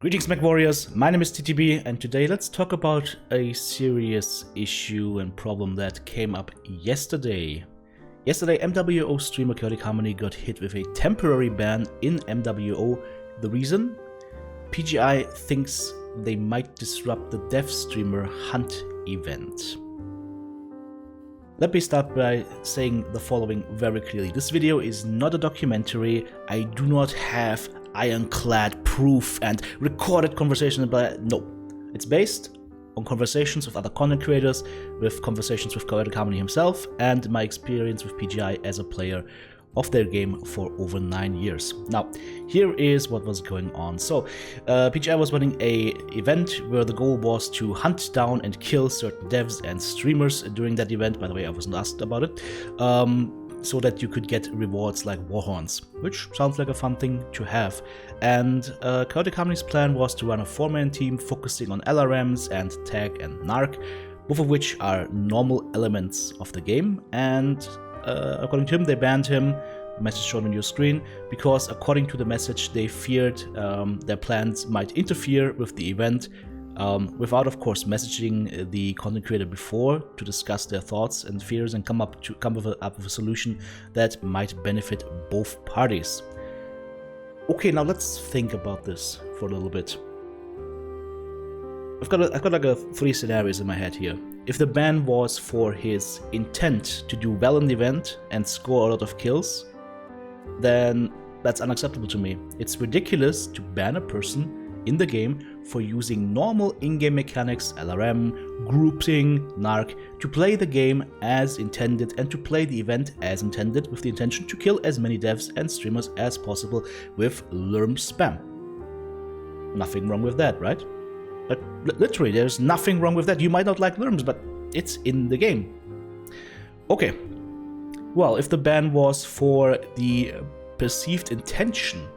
Greetings Mechwarriors, my name is TTB and today let's talk about a serious issue and problem that came up yesterday. Yesterday MWO streamer Chaotic Harmony got hit with a temporary ban in MWO. The reason? PGI thinks they might disrupt the dev streamer hunt event. Let me start by saying the following very clearly. This video is not a documentary. I do not have ironclad proof and recorded conversation about it. No, it's based on conversations with other content creators, with conversations with Chaotic Harmony himself, and my experience with PGI as a player of their game for over 9 years. Now, here is what was going on. So, PGI was running a event where the goal was to hunt down and kill certain devs and streamers during that event. By the way, I wasn't asked about it. So that you could get rewards like warhorns, which sounds like a fun thing to have. And Chaotic Harmony's plan was to run a 4-man team focusing on LRMs and tag and narc, both of which are normal elements of the game. And according to him, they banned him, the message shown on your screen, because according to the message, they feared their plans might interfere with the event, without of course messaging the content creator before to discuss their thoughts and fears and come up with a solution that might benefit both parties. Okay, now let's think about this for a little bit. I've got like 3 scenarios in my head here. If the ban was for his intent to do well in the event and score a lot of kills, then that's unacceptable to me. It's ridiculous to ban a person in the game for using normal in-game mechanics, LRM, grouping, narc, to play the game as intended and to play the event as intended with the intention to kill as many devs and streamers as possible with LURM spam. Nothing wrong with that, right? But literally, there's nothing wrong with that. You might not like LURMs, but it's in the game. Okay, well, if the ban was for the perceived intention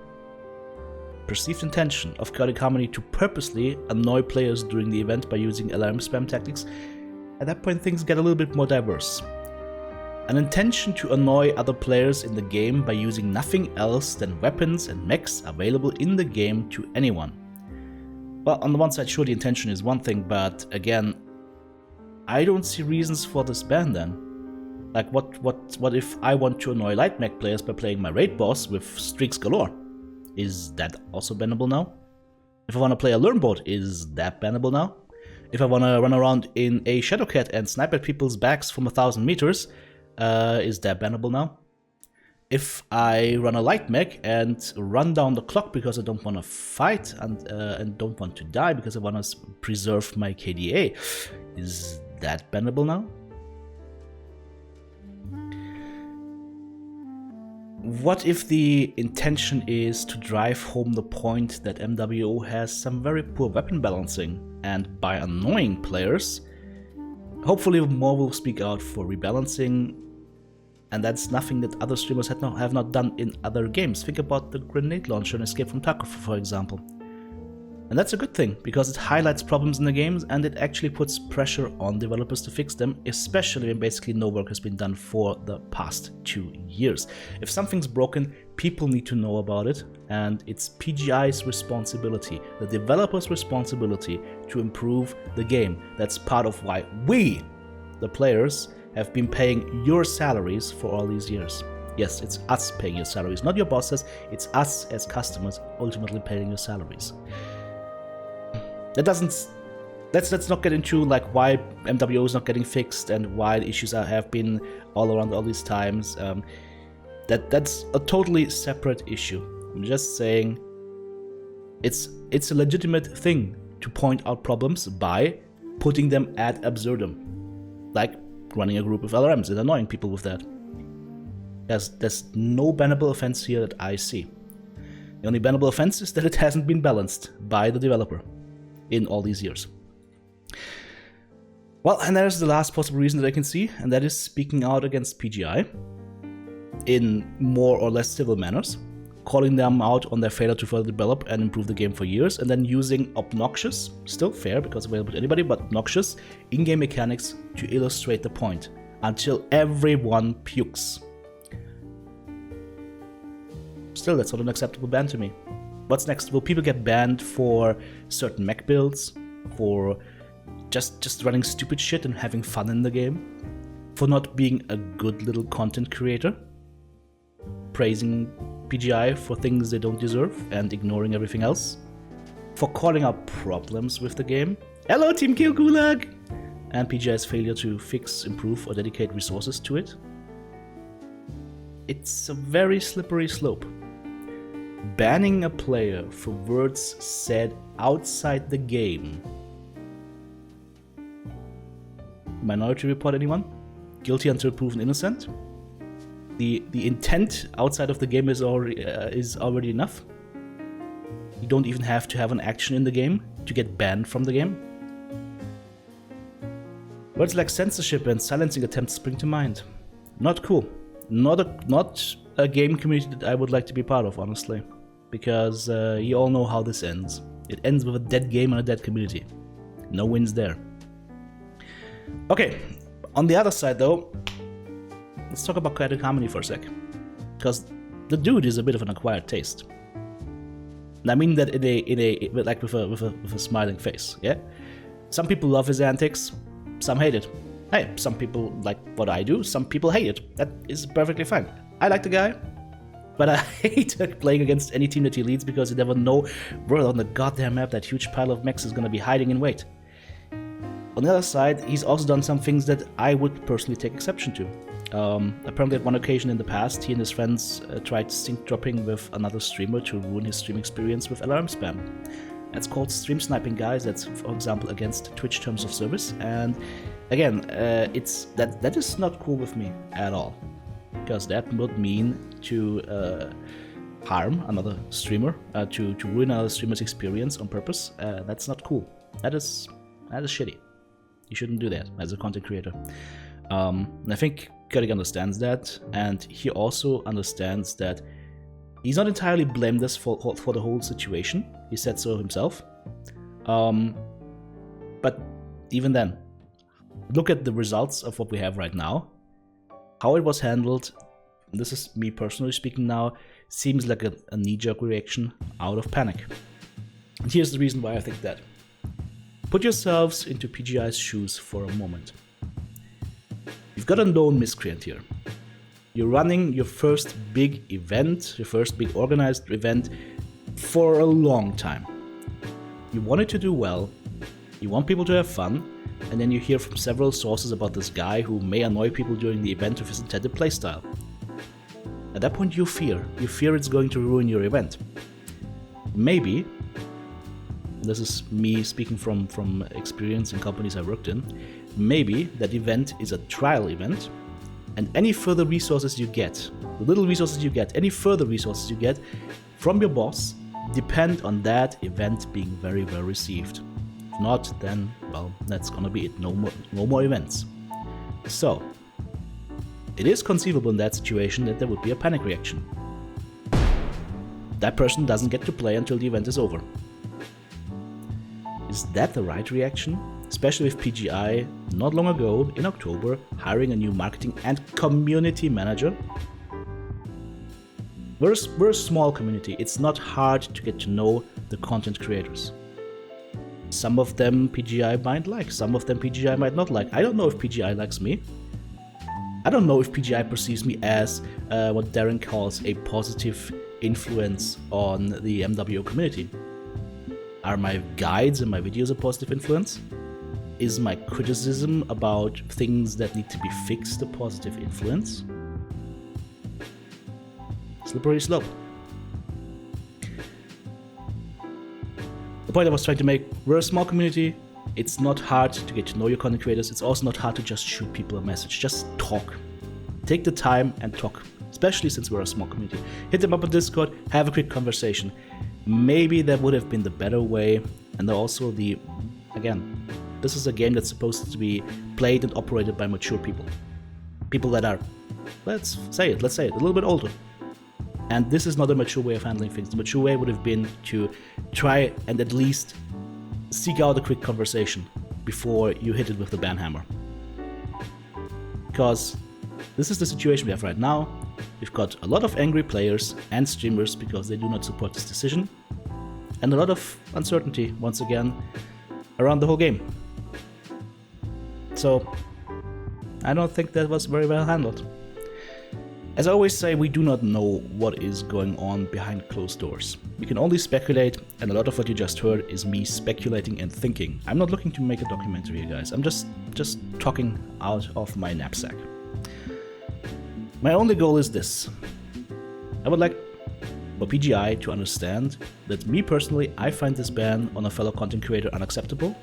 of Chaotic Harmony to purposely annoy players during the event by using LRM spam tactics, at that point things get a little bit more diverse. An intention to annoy other players in the game by using nothing else than weapons and mechs available in the game to anyone. Well, on the one side, sure, the intention is one thing, but again, I don't see reasons for this ban then. Like, what if I want to annoy light mech players by playing my raid boss with streaks galore? Is that also bannable now? If I want to play a LURM bot, is that bannable now? If I want to run around in a Shadowcat and snipe at people's backs from 1,000 meters, is that bannable now? If I run a light mech and run down the clock because I don't want to fight and don't want to die because I want to preserve my KDA, is that bannable now? What if the intention is to drive home the point that MWO has some very poor weapon balancing, and by annoying players, hopefully more will speak out for rebalancing, and that's nothing that other streamers have not done in other games. Think about the grenade launcher in Escape from Tarkov, for example. And that's a good thing, because it highlights problems in the games and it actually puts pressure on developers to fix them, especially when basically no work has been done for the past 2 years. If something's broken, people need to know about it, and it's PGI's responsibility, the developer's responsibility, to improve the game. That's part of why we, the players, have been paying your salaries for all these years. Yes, it's us paying your salaries, not your bosses, it's us as customers ultimately paying your salaries. Let's not get into like why MWO is not getting fixed and why the issues have been all around all these times. That's a totally separate issue. I'm just saying it's a legitimate thing to point out problems by putting them ad absurdum, like running a group of LRMs and annoying people with that. There's no bannable offense here that I see. The only bannable offense is that it hasn't been balanced by the developer in all these years. Well, and that is the last possible reason that I can see, and that is speaking out against PGI in more or less civil manners, calling them out on their failure to further develop and improve the game for years, and then using obnoxious, still fair because available to anybody, but obnoxious in-game mechanics to illustrate the point, until everyone pukes. Still, that's not an acceptable ban to me. What's next? Will people get banned for certain mech builds? For just running stupid shit and having fun in the game? For not being a good little content creator? Praising PGI for things they don't deserve and ignoring everything else? For calling out problems with the game? Hello, Team Kill Gulag! And PGI's failure to fix, improve, or dedicate resources to it? It's a very slippery slope. Banning a player for words said outside the game. Minority Report, anyone? Guilty until proven innocent? The intent outside of the game is already enough. You don't even have to have an action in the game to get banned from the game. Words like censorship and silencing attempts spring to mind. Not cool. Not a game community that I would like to be part of, honestly. Because you all know how this ends. It ends with a dead game and a dead community. No wins there. Okay, on the other side though, let's talk about Chaotic Harmony for a sec. Because the dude is a bit of an acquired taste. And I mean that with a smiling face, yeah? Some people love his antics, some hate it. Hey, some people like what I do, some people hate it. That is perfectly fine. I like the guy, but I hate playing against any team that he leads because you never know where on the goddamn map that huge pile of mechs is gonna be hiding in wait. On the other side, he's also done some things that I would personally take exception to. Apparently at one occasion in the past, he and his friends tried sync dropping with another streamer to ruin his stream experience with alarm spam. That's called stream sniping, guys. That's, for example, against Twitch terms of service. And again, that is not cool with me at all, because that would mean to harm another streamer, to ruin another streamer's experience on purpose. That's not cool. That is shitty. You shouldn't do that as a content creator. And I think Chaotic understands that, and he also understands that he's not entirely blameless for the whole situation. He said so himself. But even then, look at the results of what we have right now. How it was handled, and this is me personally speaking now, seems like a knee-jerk reaction out of panic. And here's the reason why I think that. Put yourselves into PGI's shoes for a moment. You've got a known miscreant here. You're running your first big event, your first big organized event for a long time. You want it to do well, you want people to have fun, and then you hear from several sources about this guy who may annoy people during the event with his intended playstyle. At that point you fear it's going to ruin your event. Maybe, this is me speaking from experience in companies I worked in, maybe that event is a trial event, and any further resources you get, the little resources you get, any further resources you get from your boss depend on that event being very well received. If not, then, well, that's gonna be it. No more events. So, it is conceivable in that situation that there would be a panic reaction. That person doesn't get to play until the event is over. Is that the right reaction? Especially with PGI, not long ago, in October, hiring a new marketing and community manager. We're a small community. It's not hard to get to know the content creators. Some of them PGI might like, some of them PGI might not like. I don't know if PGI likes me. I don't know if PGI perceives me as what Darren calls a positive influence on the MWO community. Are my guides and my videos a positive influence? Is my criticism about things that need to be fixed a positive influence? Slippery slope. The point I was trying to make, we're a small community. It's not hard to get to know your content creators. It's also not hard to just shoot people a message. Just talk. Take the time and talk, especially since we're a small community. Hit them up on Discord, have a quick conversation. Maybe that would have been the better way. And also again, this is a game that's supposed to be played and operated by mature people. People that are, let's say it, a little bit older. And this is not a mature way of handling things. The mature way would have been to try and at least seek out a quick conversation before you hit it with the ban hammer. Because this is the situation we have right now. We've got a lot of angry players and streamers because they do not support this decision. and a lot of uncertainty, once again, around the whole game. So, I don't think that was very well handled. As I always say, we do not know what is going on behind closed doors. We can only speculate, and a lot of what you just heard is me speculating and thinking. I'm not looking to make a documentary here, guys. I'm just talking out of my knapsack. My only goal is this. I would like for PGI to understand that me personally, I find this ban on a fellow content creator unacceptable,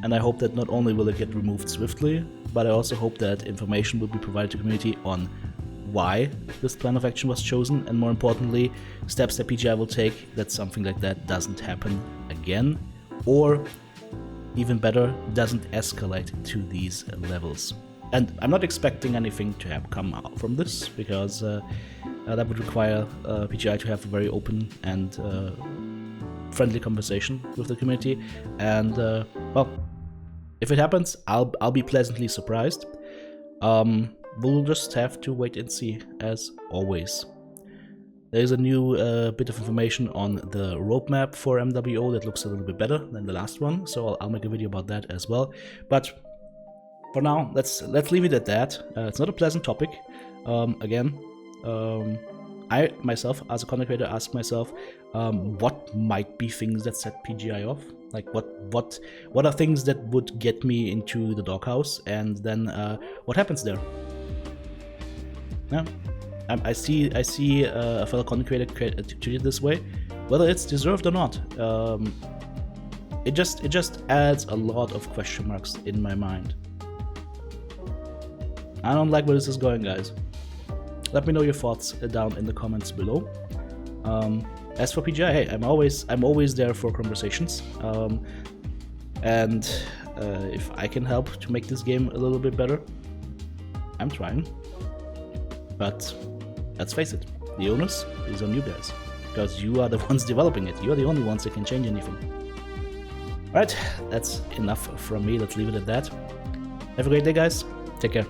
and I hope that not only will it get removed swiftly, but I also hope that information will be provided to the community on why this plan of action was chosen, and more importantly, steps that PGI will take that something like that doesn't happen again, or even better, doesn't escalate to these levels. And I'm not expecting anything to have come out from this, because that would require PGI to have a very open and friendly conversation with the community. And well, if it happens, I'll be pleasantly surprised. We'll just have to wait and see, as always. There's a new bit of information on the roadmap for MWO that looks a little bit better than the last one, so I'll make a video about that as well. But for now, let's leave it at that. It's not a pleasant topic. Again, I myself, as a content creator, ask myself, what might be things that set PGI off? Like what are things that would get me into the doghouse, and then what happens there? Yeah, I see a fellow content creator treated this way, whether it's deserved or not. It just adds a lot of question marks in my mind. I don't like where this is going, guys. Let me know your thoughts down in the comments below. As for PGI, hey, I'm always there for conversations. And if I can help to make this game a little bit better, I'm trying. But let's face it, the onus is on you guys, because you are the ones developing it. You are the only ones that can change anything. Alright, that's enough from me. Let's leave it at that. Have a great day, guys. Take care.